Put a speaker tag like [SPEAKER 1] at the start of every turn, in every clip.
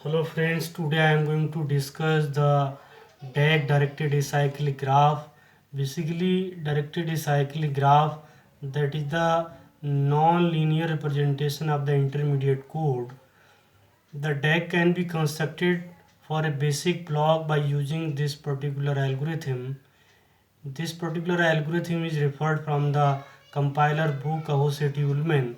[SPEAKER 1] Hello friends, today I am going to discuss the DAG directed acyclic graph. Basically, directed acyclic graph, that is the non-linear representation of the intermediate code. The DAG can be constructed for a basic block by using this particular algorithm. This particular algorithm is referred from the compiler book Ahose Ullman.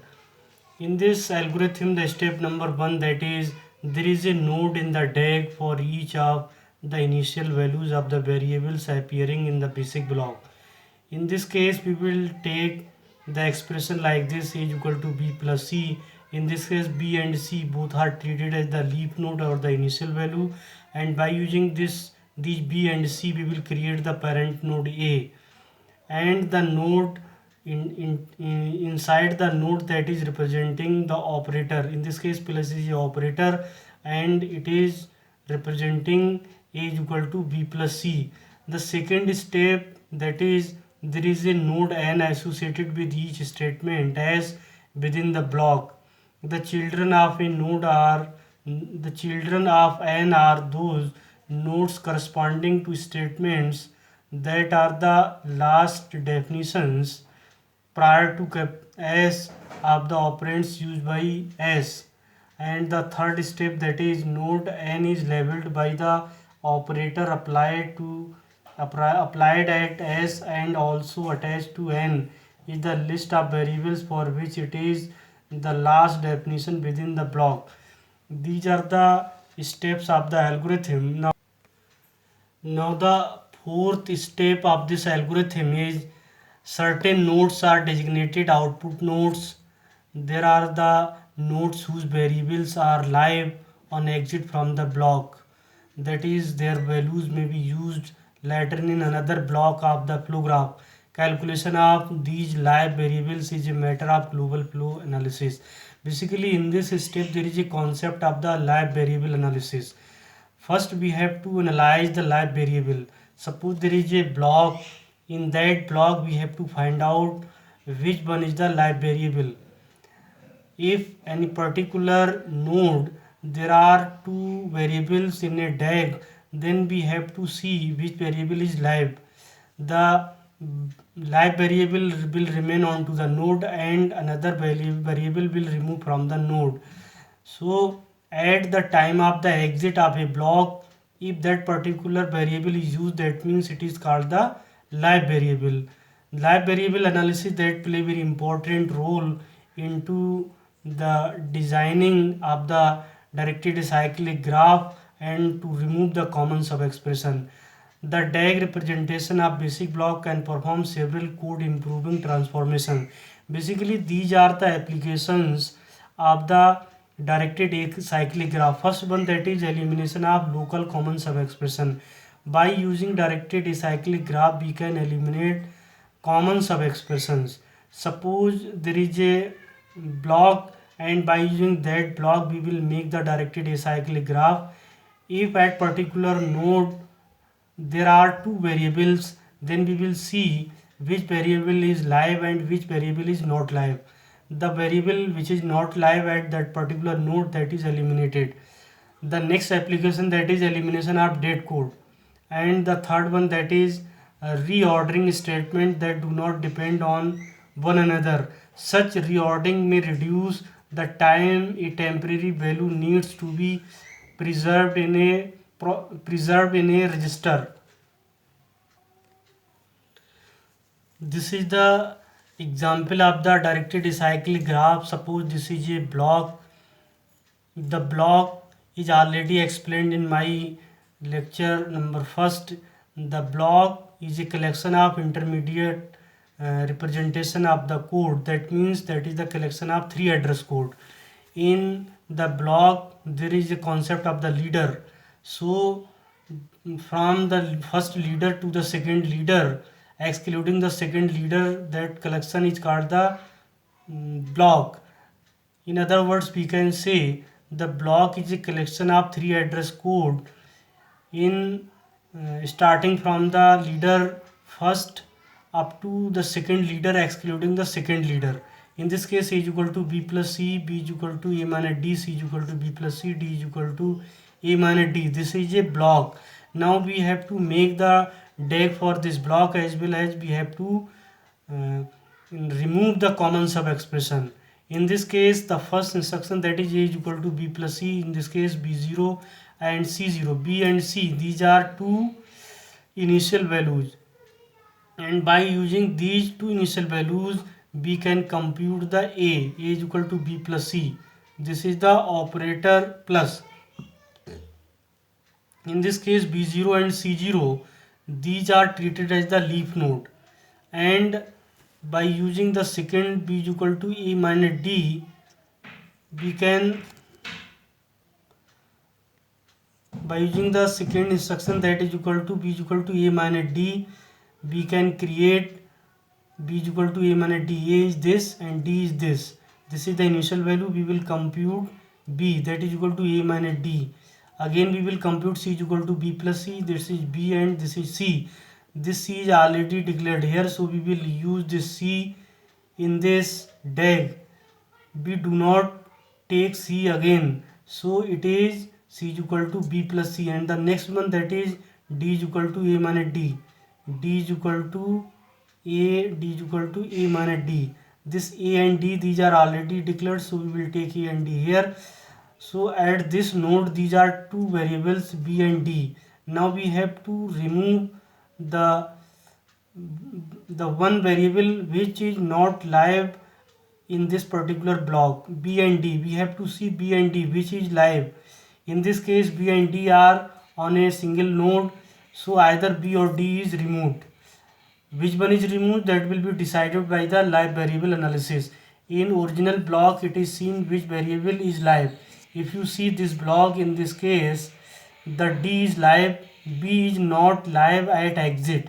[SPEAKER 1] In this algorithm, the step number one, that is, there is a node in the DAG for each of the initial values of the variables appearing in the basic block. In this case, we will take the expression like this: a is equal to b plus c. In this case, b and c both are treated as the leaf node or the initial value, and by using these b and c, we will create the parent node a, and the node inside the node that is representing the operator. In this case, plus is the operator, and it is representing a is equal to b plus c. The second step, that is, there is a node n associated with each statement as within the block. The children of a node are the children of n are those nodes corresponding to statements that are the last definitions prior to s of the operands used by s. And the third step, that is, node n is labeled by the operator applied at s and also attached to n is the list of variables for which it is the last definition within the block. These are the steps of the algorithm. Now the fourth step of this algorithm is certain nodes are designated output nodes. There are the nodes whose variables are live on exit from the block. That is, their values may be used later in another block of the flow graph. Calculation of these live variables is a matter of global flow analysis. Basically, in this step, there is a concept of the live variable analysis. First, we have to analyze the live variable. Suppose there is a block. In that block, we have to find out which one is the live variable. If any particular node there are two variables in a DAG, then we have to see which variable is live. The live variable will remain onto the node and another variable will remove from the node. So at the time of the exit of a block, if that particular variable is used, that means it is called the live variable. Live variable analysis that play very important role into the designing of the directed cyclic graph and to remove the common sub-expression. The DAG representation of basic block can perform several code improving transformation. Basically, these are the applications of the directed cyclic graph. First one, that is elimination of local common sub-expression. By using directed acyclic graph, we can eliminate common sub-expressions. Suppose there is a block, and by using that block we will make the directed acyclic graph. If at particular node there are two variables, then we will see which variable is live and which variable is not live. The variable which is not live at that particular node, that is eliminated. The next application, that is elimination of dead code, and the third one, that is reordering statement that do not depend on one another. Such reordering may reduce the time a temporary value needs to be preserved in a register. This is the example of the directed acyclic graph. Suppose this is a block. The block is already explained in my lecture number first. The block is a collection of intermediate representation of the code. That means that is the collection of three address code. In the block there is a concept of the leader. So from the first leader to the second leader, excluding the second leader, that collection is called the block. In other words, we can say the block is a collection of three address code in starting from the leader first up to the second leader excluding the second leader. In this case, A is equal to B plus C, B is equal to A minus D, C is equal to B plus C, D is equal to A minus D. This is a block. Now we have to make the DAG for this block, as well as we have to remove the common sub expression. In this case, the first instruction, that is A is equal to B plus C, in this case B0 and C0. B and C, these are two initial values, and by using these two initial values we can compute the A is equal to B plus C. This is the operator plus. In this case, B0 and C0, these are treated as the leaf node, and by using the second B is equal to A minus D, we can, by using the second instruction, that is equal to B is equal to A minus D, we can create B is equal to A minus D. A is this and D is this. This is the initial value. We will compute B, that is equal to A minus D. Again we will compute C is equal to B plus C. This is B and this is C. This C is already declared here, so we will use this C in this DAG. We do not take C again, so it is C is equal to B plus C, and the next one, that is D is equal to A minus D. D is equal to A, D is equal to A minus D. This A and D, these are already declared, so we will take A and D here. So at this node, these are two variables B and D. Now we have to remove the one variable which is not live in this particular block, B and D. We have to see B and D which is live. In this case, B and D are on a single node, so either B or D is removed. Which one is removed, that will be decided by the live variable analysis. In original block, it is seen which variable is live. If you see this block, in this case the D is live, B is not live at exit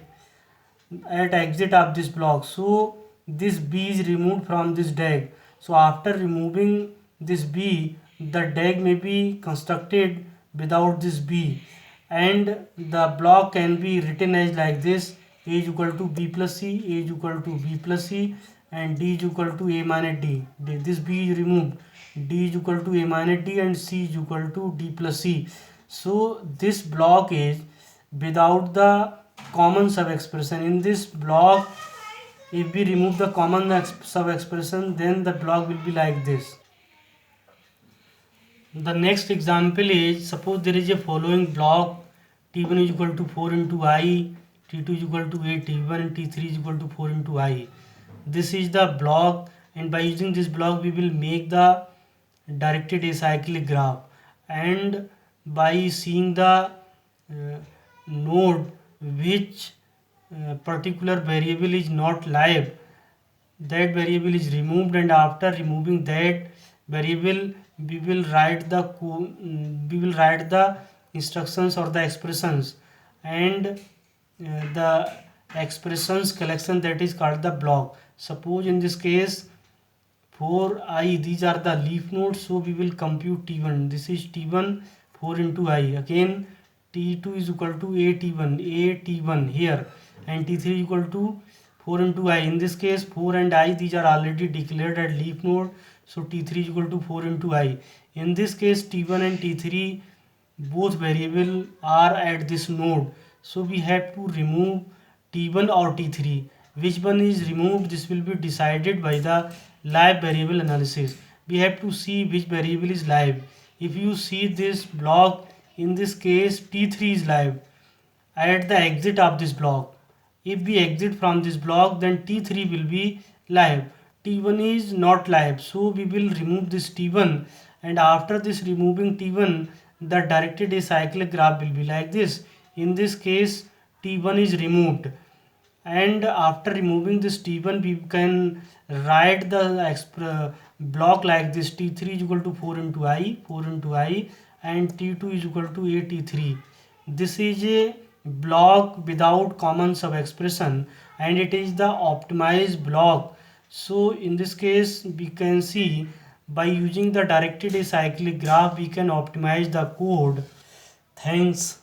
[SPEAKER 1] of this block, so this B is removed from this DAG. So after removing this B, the DAG may be constructed without this B, and the block can be written as like this: A is equal to B plus C, A is equal to B plus C, and D is equal to A minus D. This B is removed, D is equal to A minus D, and C is equal to D plus C. So this block is without the common sub expression. In this block, if we remove the common sub expression, then the block will be like this. The next example is, suppose there is a following block: T1 is equal to 4 into I, T2 is equal to 8 T1, and T3 is equal to 4 into I. This is the block, and by using this block we will make the directed acyclic graph, and by seeing the node which particular variable is not live, that variable is removed, and after removing that variable we will write the instructions or the expressions, and the expressions collection, that is called the block. Suppose in this case, for I, these are the leaf nodes, so we will compute T1. This is T1, 4 into I. Again T2 is equal to A T1 here, and T3 is equal to 4 into I. In this case, 4 and I, these are already declared at leaf node, so T3 is equal to 4 into I. In this case, T1 and T3 both variable are at this node, so we have to remove T1 or T3. Which one is removed, this will be decided by the live variable analysis. We have to see which variable is live. If you see this block, in this case T3 is live at the exit of this block. If we exit from this block, then T3 will be live. T1 is not live, so we will remove this T1, and after this removing T1, the directed acyclic graph will be like this. In this case, T1 is removed, and after removing this T1 we can write the block like this: T3 is equal to 4 into I, and T2 is equal to A T3. This is a block without common sub expression, and it is the optimized block. So in this case we can see, by using the directed acyclic graph we can optimize the code. Thanks.